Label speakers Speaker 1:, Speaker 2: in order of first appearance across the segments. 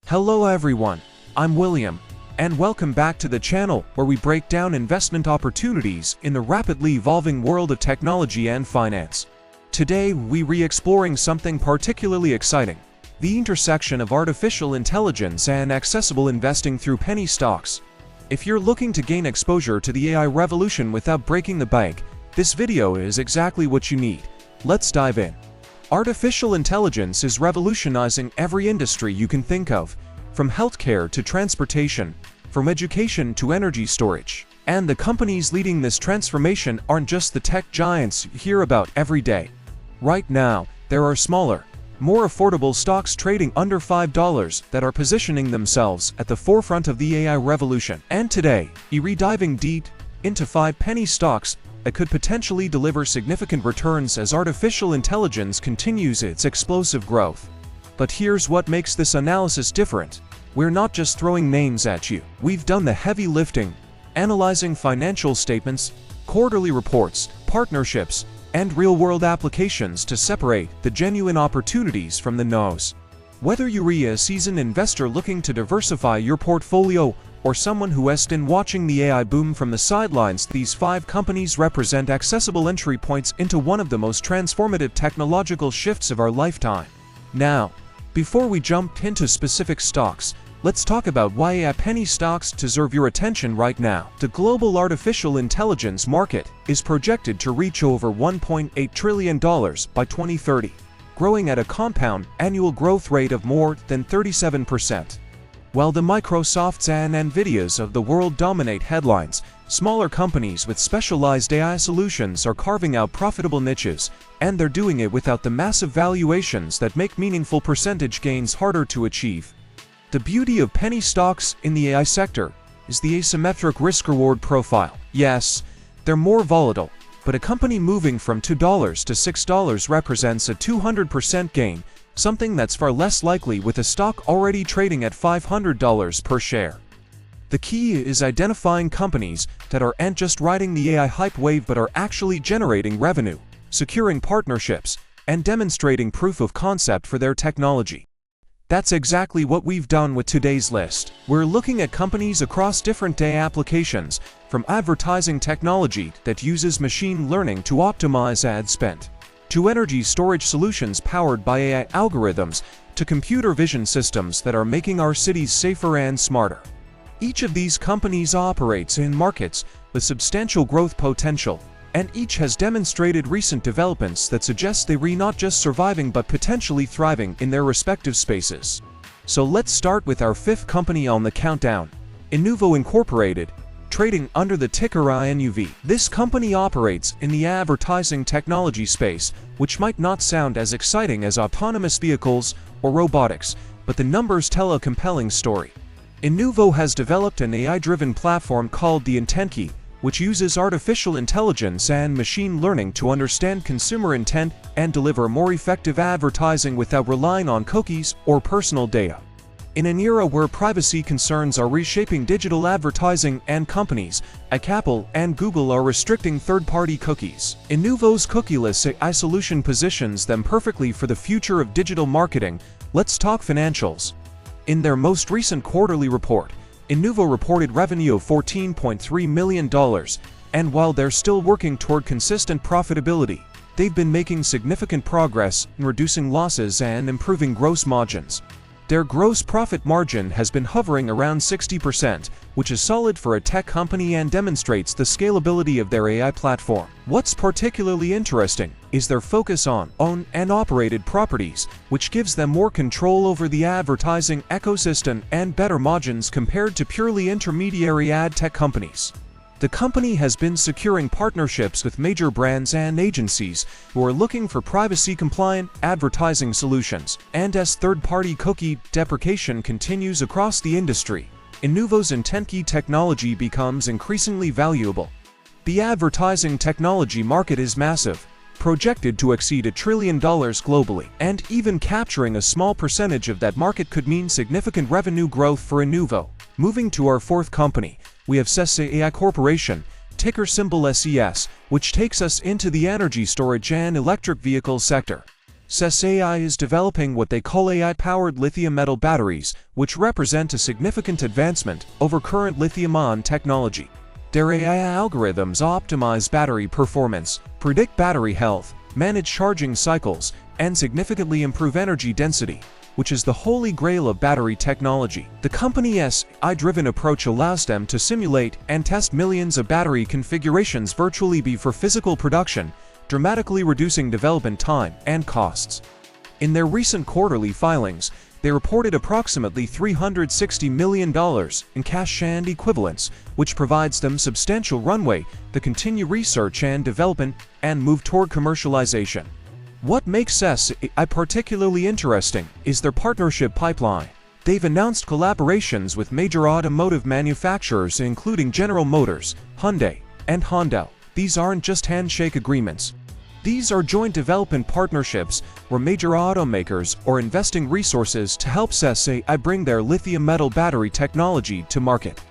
Speaker 1: Hello everyone, I'm William, and welcome back to the channel where we break down investment opportunities in the rapidly evolving world of technology and finance. Today we're re-exploring something particularly exciting, the intersection of artificial intelligence and accessible investing through penny stocks. If you're looking to gain exposure to the AI revolution without breaking the bank, this video is exactly what you need. Let's dive in. Artificial intelligence is revolutionizing every industry you can think of, from healthcare to transportation, from education to energy storage. And the companies leading this transformation aren't just the tech giants you hear about every day. Right now, there are smaller, more affordable stocks trading under $5 that are positioning themselves at the forefront of the AI revolution. And today, we're diving deep into 5 penny stocks that could potentially deliver significant returns as artificial intelligence continues its explosive growth. But here's what makes this analysis different. We're not just throwing names at you. We've done the heavy lifting, analyzing financial statements, quarterly reports, partnerships, and real-world applications to separate the genuine opportunities from the no's. Whether you're a seasoned investor looking to diversify your portfolio or someone who has been watching the AI boom from the sidelines, these 5 companies represent accessible entry points into one of the most transformative technological shifts of our lifetime. Now, before we jump into specific stocks, let's talk about why AI penny stocks deserve your attention right now. The global artificial intelligence market is projected to reach over $1.8 trillion by 2030, growing at a compound annual growth rate of more than 37%. While the Microsofts and Nvidias of the world dominate headlines, smaller companies with specialized AI solutions are carving out profitable niches, and they're doing it without the massive valuations that make meaningful percentage gains harder to achieve. The beauty of penny stocks in the AI sector is the asymmetric risk-reward profile. Yes, they're more volatile, but a company moving from $2 to $6 represents a 200% gain, something that's far less likely with a stock already trading at $500 per share. The key is identifying companies that aren't just riding the AI hype wave but are actually generating revenue, securing partnerships, and demonstrating proof of concept for their technology. That's exactly what we've done with today's list. We're looking at companies across different AI applications, from advertising technology that uses machine learning to optimize ad spend, to energy storage solutions powered by AI algorithms, to computer vision systems that are making our cities safer and smarter. Each of these companies operates in markets with substantial growth potential, and each has demonstrated recent developments that suggest they're not just surviving but potentially thriving in their respective spaces. So let's start with our 5th company on the countdown, Inuvo Incorporated, trading under the ticker INUV. This company operates in the advertising technology space, which might not sound as exciting as autonomous vehicles or robotics, but the numbers tell a compelling story. Inuvo has developed an AI-driven platform called the IntentKey, which uses artificial intelligence and machine learning to understand consumer intent and deliver more effective advertising without relying on cookies or personal data. In an era where privacy concerns are reshaping digital advertising and companies like Apple and Google are restricting third-party cookies, Inuvo's cookieless AI solution positions them perfectly for the future of digital marketing. Let's talk financials. In their most recent quarterly report, Inuvo reported revenue of $14.3 million, and while they're still working toward consistent profitability, they've been making significant progress in reducing losses and improving gross margins. Their gross profit margin has been hovering around 60%, which is solid for a tech company and demonstrates the scalability of their AI platform. What's particularly interesting is their focus on owned and operated properties, which gives them more control over the advertising ecosystem and better margins compared to purely intermediary ad tech companies. The company has been securing partnerships with major brands and agencies who are looking for privacy-compliant advertising solutions, and as third-party cookie deprecation continues across the industry, Inuvo's IntentKey technology becomes increasingly valuable. The advertising technology market is massive, projected to exceed $1 trillion globally, and even capturing a small percentage of that market could mean significant revenue growth for Inuvo. Moving to our 4th company, we have SES AI Corporation, ticker symbol SES, which takes us into the energy storage and electric vehicle sector. SES AI is developing what they call AI-powered lithium metal batteries, which represent a significant advancement over current lithium-ion technology. Their AI algorithms optimize battery performance, predict battery health, manage charging cycles, and significantly improve energy density, which is the holy grail of battery technology. The company's AI-driven approach allows them to simulate and test millions of battery configurations virtually before physical production, dramatically reducing development time and costs. In their recent quarterly filings, they reported approximately $360 million in cash and equivalents, which provides them substantial runway to continue research and development and move toward commercialization. What makes SES AI particularly interesting is their partnership pipeline. They've announced collaborations with major automotive manufacturers including General Motors, Hyundai, and Honda. These aren't just handshake agreements. These are joint development partnerships where major automakers are investing resources to help SES AI bring their lithium metal battery technology to market.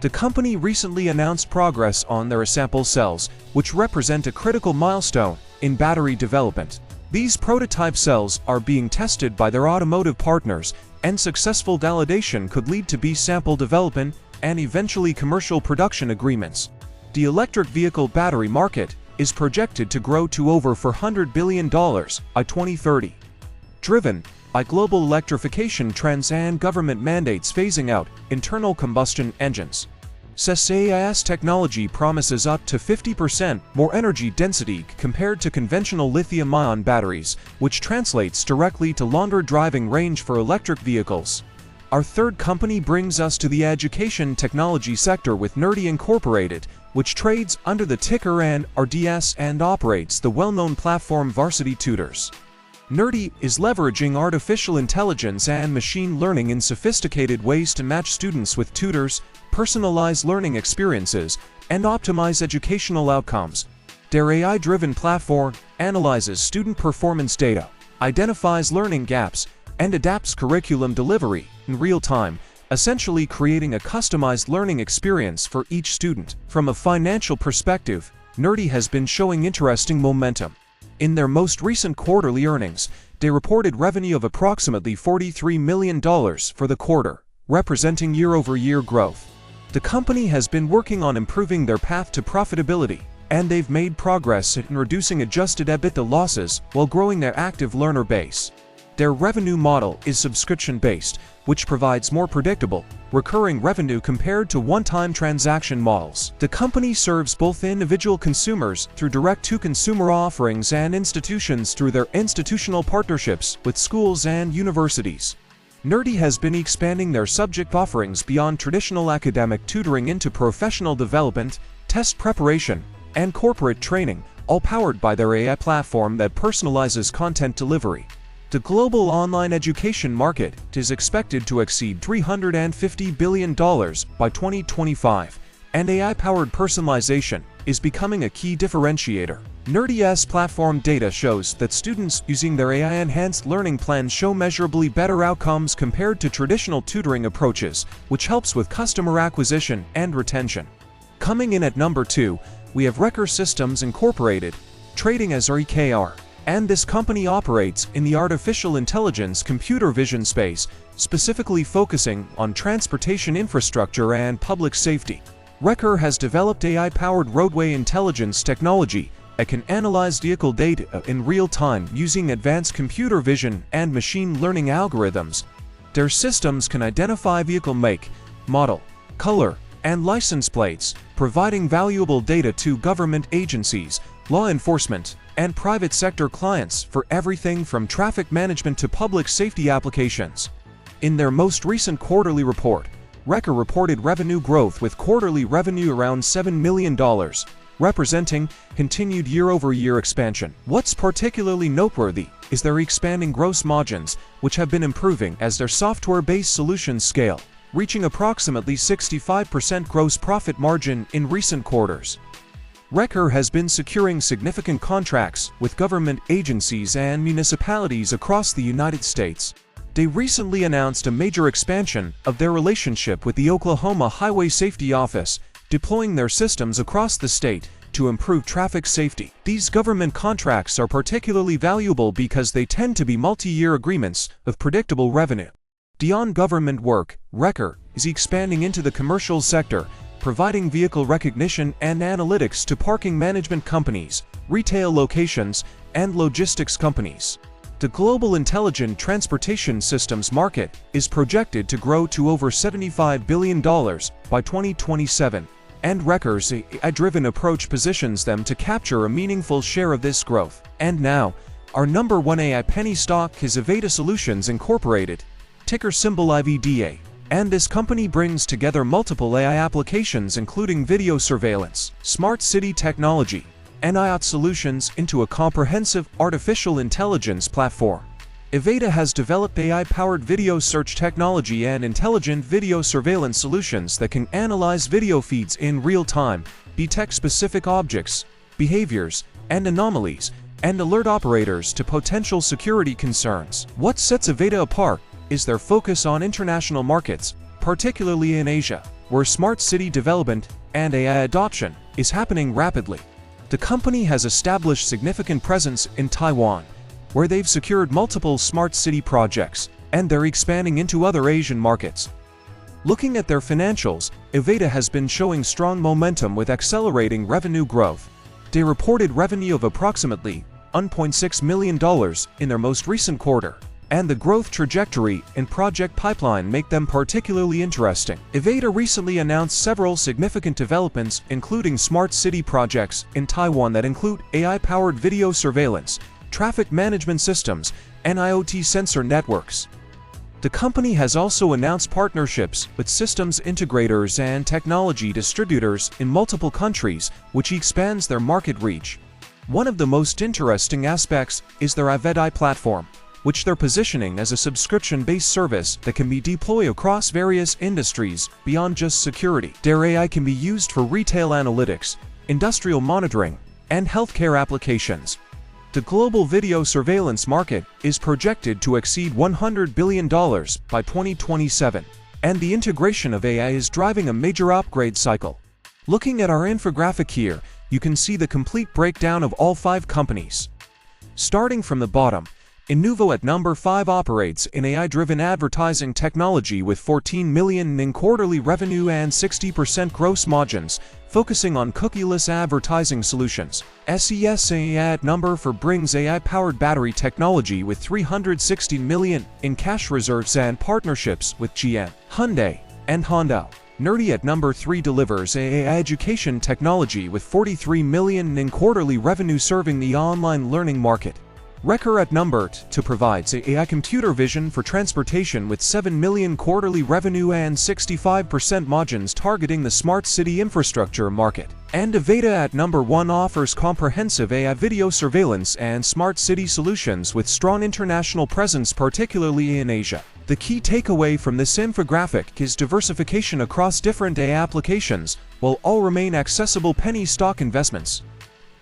Speaker 1: The company recently announced progress on their sample cells, which represent a critical milestone in battery development. These prototype cells are being tested by their automotive partners, and successful validation could lead to B-sample development and eventually commercial production agreements. The electric vehicle battery market is projected to grow to over $400 billion by 2030. Driven by global electrification trends and government mandates phasing out internal combustion engines, SES AI's technology promises up to 50% more energy density compared to conventional lithium-ion batteries, which translates directly to longer driving range for electric vehicles. Our third company brings us to the education technology sector with Nerdy Incorporated, which trades under the ticker NRDS and operates the well-known platform Varsity Tutors. Nerdy is leveraging artificial intelligence and machine learning in sophisticated ways to match students with tutors, personalize learning experiences, and optimize educational outcomes. Their AI-driven platform analyzes student performance data, identifies learning gaps, and adapts curriculum delivery in real time, essentially creating a customized learning experience for each student. From a financial perspective, Nerdy has been showing interesting momentum. In their most recent quarterly earnings, they reported revenue of approximately $43 million for the quarter, representing year-over-year growth. The company has been working on improving their path to profitability, and they've made progress in reducing adjusted EBITDA losses while growing their active learner base. Their revenue model is subscription-based, which provides more predictable, recurring revenue compared to one-time transaction models. The company serves both individual consumers through direct-to-consumer offerings and institutions through their institutional partnerships with schools and universities. Nerdy has been expanding their subject offerings beyond traditional academic tutoring into professional development, test preparation, and corporate training, all powered by their AI platform that personalizes content delivery. The global online education market is expected to exceed $350 billion by 2025, and AI-powered personalization is becoming a key differentiator. Nerdy's platform data shows that students using their AI-enhanced learning plans show measurably better outcomes compared to traditional tutoring approaches, which helps with customer acquisition and retention. Coming in at number 2, we have Wrecker Systems Incorporated, trading as REKR. And this company operates in the artificial intelligence computer vision space, specifically focusing on transportation infrastructure and public safety. Wrecker has developed AI-powered roadway intelligence technology that can analyze vehicle data in real time using advanced computer vision and machine learning algorithms. Their systems can identify vehicle make, model, color, and license plates, providing valuable data to government agencies, law enforcement, and private sector clients for everything from traffic management to public safety applications. In their most recent quarterly report, Wrecker reported revenue growth with quarterly revenue around $7 million, representing continued year-over-year expansion. What's particularly noteworthy is their expanding gross margins, which have been improving as their software-based solutions scale, reaching approximately 65% gross profit margin in recent quarters. Wrecker has been securing significant contracts with government agencies and municipalities across the United States. They recently announced a major expansion of their relationship with the Oklahoma Highway Safety Office, deploying their systems across the state to to improve traffic safety. These government contracts are particularly valuable because they tend to be multi-year agreements of predictable revenue. Beyond government work, Wrecker is expanding into the commercial sector, providing vehicle recognition and analytics to parking management companies, retail locations, and logistics companies. The global intelligent transportation systems market is projected to grow to over $75 billion by 2027, and Wrecker's AI-driven approach positions them to capture a meaningful share of this growth. And now, our number one AI penny stock is Aveda Solutions Incorporated, ticker symbol IVDA. And this company brings together multiple AI applications including video surveillance, smart city technology, and IoT solutions into a comprehensive artificial intelligence platform. Aveda has developed AI-powered video search technology and intelligent video surveillance solutions that can analyze video feeds in real time, detect specific objects, behaviors, and anomalies, and alert operators to potential security concerns. What sets Aveda apart is their focus on international markets, particularly in Asia, where smart city development and AI adoption is happening rapidly. The company has established significant presence in Taiwan, where they've secured multiple smart city projects, and they're expanding into other Asian markets. Looking at their financials, Aveda has been showing strong momentum with accelerating revenue growth. They reported revenue of approximately $1.6 million in their most recent quarter, and the growth trajectory and project pipeline make them particularly interesting. Aveda recently announced several significant developments, including smart city projects in Taiwan that include AI-powered video surveillance, traffic management systems, and IoT sensor networks. The company has also announced partnerships with systems integrators and technology distributors in multiple countries, which expands their market reach. One of the most interesting aspects is their Aveda platform, which they're positioning as a subscription-based service that can be deployed across various industries beyond just security. Their AI can be used for retail analytics, industrial monitoring, and healthcare applications. The global video surveillance market is projected to exceed $100 billion by 2027, and the integration of AI is driving a major upgrade cycle. Looking at our infographic here, you can see the complete breakdown of all 5 companies. Starting from the bottom, Inuvo at number 5 operates in AI-driven advertising technology with $14 million in quarterly revenue and 60% gross margins, focusing on cookieless advertising solutions. SES at number 4 brings AI-powered battery technology with $360 million in cash reserves and partnerships with GM, Hyundai, and Honda. Nerdy at number 3 delivers AI education technology with $43 million in quarterly revenue serving the online learning market. Wrecker at number 2 provides AI computer vision for transportation with $7 million quarterly revenue and 65% margins targeting the smart city infrastructure market. And Aveda at number 1 offers comprehensive AI video surveillance and smart city solutions with strong international presence, particularly in Asia. The key takeaway from this infographic is diversification across different AI applications, while all remain accessible penny stock investments.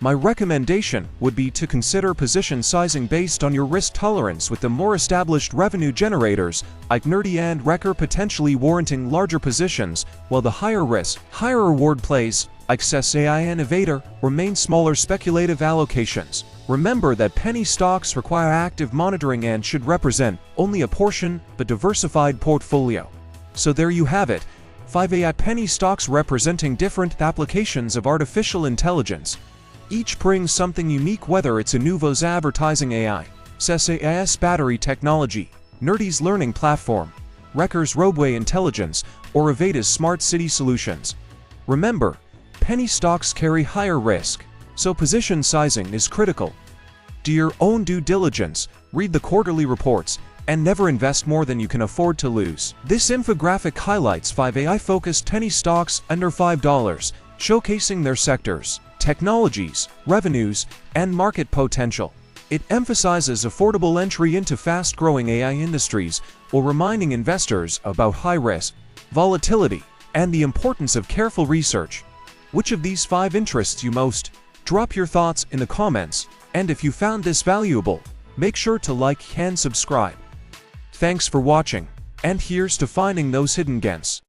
Speaker 1: My recommendation would be to consider position sizing based on your risk tolerance, with the more established revenue generators like Nerdy and Wrecker potentially warranting larger positions, while the higher risk, higher reward plays like SES AI and Aveda remain smaller speculative allocations. Remember that penny stocks require active monitoring and should represent only a portion of a diversified portfolio. So there you have it, 5 AI penny stocks representing different applications of artificial intelligence. Each brings something unique, whether it's Inuvo's advertising AI, SES AI's battery technology, Nerdy's learning platform, Wrecker's roadway intelligence, or Aveda's smart city solutions. Remember, penny stocks carry higher risk, so position sizing is critical. Do your own due diligence, read the quarterly reports, and never invest more than you can afford to lose. This infographic highlights 5 AI-focused penny stocks under $5, showcasing their sectors, technologies, revenues, and market potential. It emphasizes affordable entry into fast-growing AI industries while reminding investors about high risk, volatility, and the importance of careful research. Which of these 5 interests you most? Drop your thoughts in the comments, and if you found this valuable, make sure to like and subscribe. Thanks for watching, and here's to finding those hidden gems.